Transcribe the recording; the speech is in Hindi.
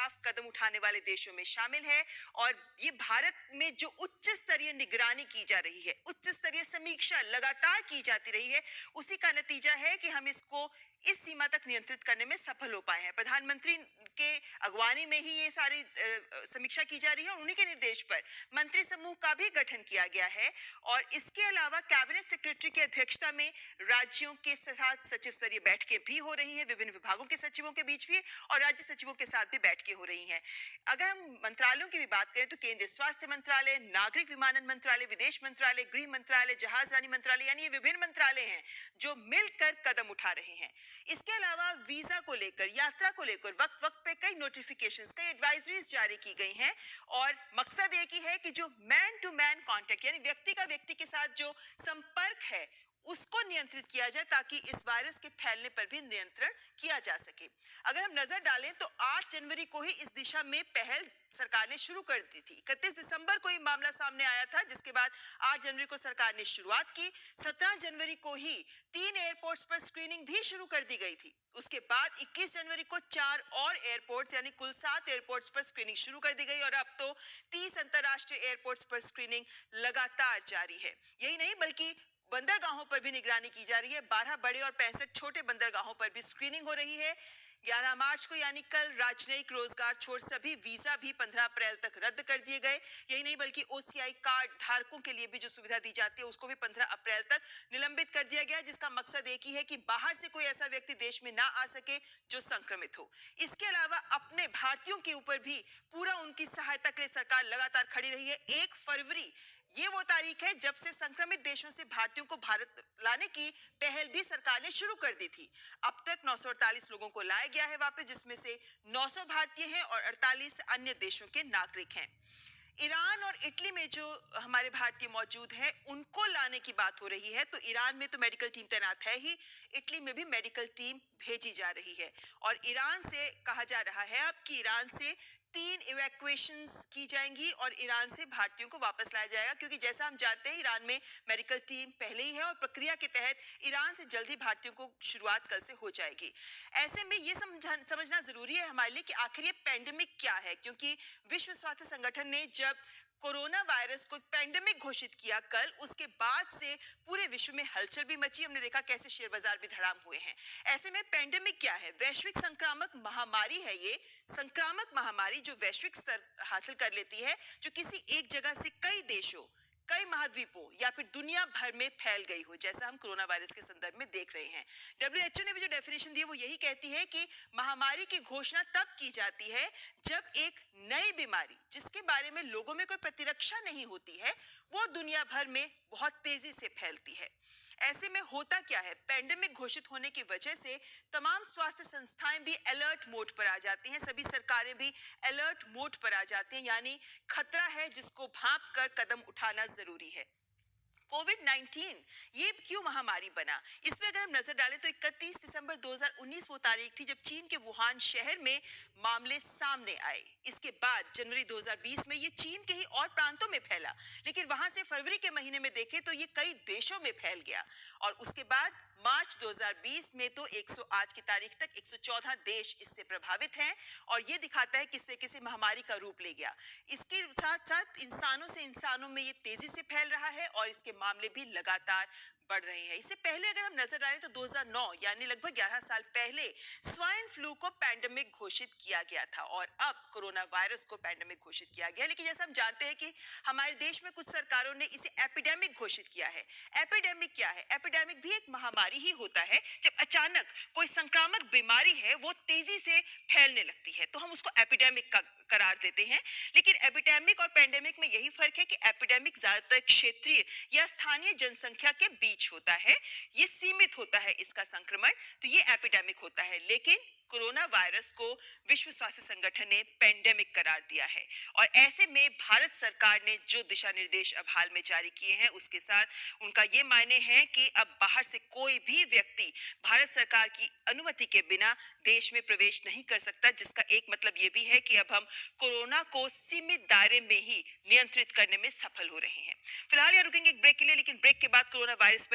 खिलाफ कदम उठाने वाले देशों में शामिल है। और ये भारत में जो उच्च स्तरीय निगरानी की जा रही है, उच्च स्तरीय समीक्षा लगातार की जाती रही है, उसी का नतीजा है कि हम इसको इस सीमा तक नियंत्रित करने में सफल हो पाए हैं। प्रधानमंत्री के अगुवानी में ही ये सारी समीक्षा की जा रही है और उन्हीं के निर्देश पर मंत्री समूह का भी गठन किया गया है। और इसके अलावा कैबिनेट सेक्रेटरी की अध्यक्षता में राज्यों के साथ सचिव स्तरीय बैठकें भी हो रही हैं, विभिन्न विभागों के सचिवों के बीच भी और राज्य सचिवों के साथ भी बैठकें हो रही हैं। अगर हम मंत्रालयों की भी बात करें तो केंद्रीय स्वास्थ्य मंत्रालय, नागरिक विमानन मंत्रालय, विदेश मंत्रालय, गृह मंत्रालय, जहाजरानी मंत्रालय, यानी ये विभिन्न मंत्रालय हैं जो मिलकर कदम उठा रहे हैं। इसके अलावा वीजा को लेकर, यात्रा को लेकर वक्त वक्त पे कई नोटिफिकेशंस, कई एडवाइजरीज जारी की गई हैं और मकसद एक ही है कि जो मैन टू मैन कांटेक्ट, यानी व्यक्ति का व्यक्ति के साथ जो संपर्क है, उसको नियंत्रित किया जाए ताकि इस वायरस के फैलने पर भी नियंत्रण किया जा सके। अगर हम नजर डालें तो 8 जनवरी को ही इस दिशा में पहल सरकार ने शुरू कर दी थी। 31 दिसंबर को ये मामला सामने आया था, जिसके बाद 8 जनवरी को सरकार ने शुरुआत की। 17 जनवरी को ही 3 एयरपोर्ट्स पर स्क्रीनिंग भी शुरू कर दी गई थी। उसके बाद 21 जनवरी को 4 और एयरपोर्ट्स, यानी कुल 7 एयरपोर्ट्स पर स्क्रीनिंग शुरू कर दी गई और अब तो 30 अंतर्राष्ट्रीय एयरपोर्ट्स पर स्क्रीनिंग लगातार जारी है। यही नहीं बल्कि बंदरगाहों पर भी निगरानी की जा रही है। 12 बड़े और 65 छोटे बंदरगाहों पर भी स्क्रीनिंग हो रही है। 11 मार्च को यानी कल राजनयिक रोजगार छोड़ सभी वीजा भी 15 अप्रैल तक रद्द कर दिए गए। यही नहीं बल्कि ओसीआई कार्ड धारकों के लिए भी जो सुविधा दी जाती है उसको भी 15 अप्रैल तक निलंबित कर दिया गया, जिसका मकसद एक ही है कि बाहर से कोई ऐसा व्यक्ति देश में ना आ सके जो संक्रमित हो। इसके अलावा अपने भारतीयों के ऊपर भी पूरा उनकी सहायता के लिए सरकार लगातार खड़ी रही है। 1 फरवरी ये वो तारीख है जब से संक्रमित देशों से भारतीयों को भारत लाने की पहल भी सरकार ने शुरू कर दी थी। अब तक 948 लोगों को लाया गया है वापस, जिसमें से 900 भारतीय हैं और 48 अन्य देशों के नागरिक हैं। ईरान और इटली में जो हमारे भारतीय मौजूद हैं, उनको लाने की बात हो रही है। तो ईरान में तो मेडिकल टीम तैनात है ही, इटली में भी मेडिकल टीम भेजी जा रही है। और ईरान से कहा जा रहा है अब कि ईरान से 3 इवैक्यूएशंस की जाएंगी और ईरान से भारतीयों को वापस लाया जाएगा, क्योंकि जैसा हम जानते हैं ईरान में मेडिकल टीम पहले ही है और प्रक्रिया के तहत ईरान से जल्दी भारतीयों को शुरुआत कल से हो जाएगी। ऐसे में ये समझना जरूरी है हमारे लिए कि आखिर ये पैंडेमिक क्या है, क्योंकि विश्व स्वास्थ्य संगठन ने जब कोरोना वायरस को पैंडेमिक घोषित किया कल, उसके बाद से पूरे विश्व में हलचल भी मची। हमने देखा कैसे शेयर बाजार भी धड़ाम हुए हैं। ऐसे में पैंडेमिक क्या है? वैश्विक संक्रामक महामारी है। ये संक्रामक महामारी जो वैश्विक स्तर हासिल कर लेती है, जो किसी एक जगह से कई देशों, कई महाद्वीपों या फिर दुनिया भर में फैल गई हो, जैसा हम कोरोना वायरस के संदर्भ में देख रहे हैं। WHO ने भी जो डेफिनेशन दी है वो यही कहती है कि महामारी की घोषणा तब की जाती है जब एक नई बीमारी, जिसके बारे में लोगों में कोई प्रतिरक्षा नहीं होती है, वो दुनिया भर में बहुत तेजी से फैलती है। ऐसे में होता क्या है, पैंडेमिक घोषित होने की वजह से तमाम स्वास्थ्य संस्थाएं भी अलर्ट मोड पर आ जाती हैं, सभी सरकारें भी अलर्ट मोड पर आ जाती हैं, यानी खतरा है जिसको भांप कर कदम उठाना जरूरी है। कोविड-19 ये क्यों महामारी बना, इस पे अगर हम नजर डालें तो 31 दिसंबर 2019 वो तारीख थी जब चीन के वुहान शहर में मामले सामने आए। इसके बाद जनवरी 2020 में ये चीन के ही और प्रांतों में फैला, लेकिन वहां से फरवरी के महीने में देखें तो ये कई देशों में फैल गया और उसके बाद मार्च 2020 में तो आज की तारीख तक 114 देश इससे प्रभावित हैं और ये दिखाता है किससे किसी महामारी का रूप ले गया। इसके साथ साथ इंसानों से इंसानों में ये तेजी से फैल रहा है और इसके मामले भी लगातार बढ़ रहे हैं। इससे पहले अगर हम नजर डालें तो 2009 यानी लगभग 11 साल पहले स्वाइन फ्लू को पैंडेमिक घोषित किया गया था और अब कोरोना वायरस को पैंडेमिक घोषित किया गया। लेकिन जैसा हम जानते हैं कि हमारे देश में कुछ सरकारों ने इसे एपिडेमिक घोषित किया है। एपिडेमिक क्या है? एपिडेमिक भी एक महामारी ही होता है जब अचानक कोई संक्रामक बीमारी है वो तेजी से फैलने लगती है, तो हम उसको एपिडेमिक का करार देते हैं। लेकिन एपिडेमिक और पैंडेमिक में यही फर्क है कि एपिडेमिक ज्यादातर क्षेत्रीय या स्थानीय जनसंख्या के बीच होता है, ये सीमित होता है इसका संक्रमण, तो ये एपिडेमिक होता है। लेकिन कोरोना वायरस को विश्व स्वास्थ्य संगठन ने पैंडेमिक करार दिया है और ऐसे में भारत सरकार ने जो दिशा निर्देश अब हाल में जारी किए हैं उसके साथ उनका ये मायने है कि अब बाहर से कोई भी व्यक्ति भारत सरकार की अनुमति के बिना देश में प्रवेश नहीं कर सकता, जिसका एक मतलब ये भी है कि अब हम कोरोना को सीमित दायरे में ही नियंत्रित करने में सफल हो रहे हैं। फिलहाल यहाँ रुकेंगे एक ब्रेक के लिए, लेकिन ब्रेक के बाद कोरोना वायरस